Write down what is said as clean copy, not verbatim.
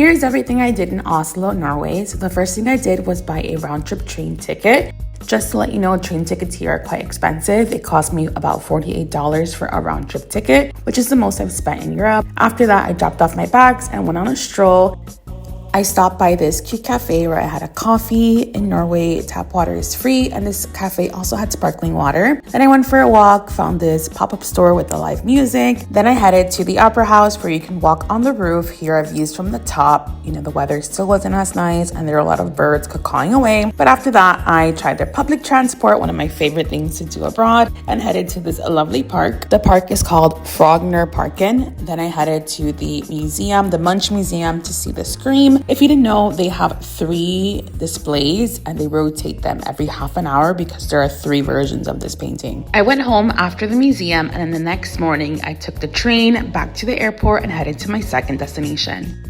Here's everything I did in Oslo, Norway. So the first thing I did was buy a round-trip train ticket. Just to let you know, train tickets here are quite expensive. It cost me about $48 for a round-trip ticket, which is the most I've spent in Europe. After that, I dropped off my bags and went on a stroll. I stopped by this cute cafe where I had a coffee. In Norway, tap water is free, and this cafe also had sparkling water. Then I went for a walk, found this pop-up store with the live music. Then I headed to the opera house where you can walk on the roof, hear views from the top. You know, the weather still wasn't as nice and there were a lot of birds cawing away. But after that, I tried the public transport, one of my favorite things to do abroad, and headed to this lovely park. The park is called Frogner Parken. Then I headed to the museum, the Munch Museum, to see the Scream. If you didn't know, they have 3 displays and they rotate them every half an hour because there are 3 versions of this painting. I went home after the museum, and then the next morning I took the train back to the airport and headed to my second destination.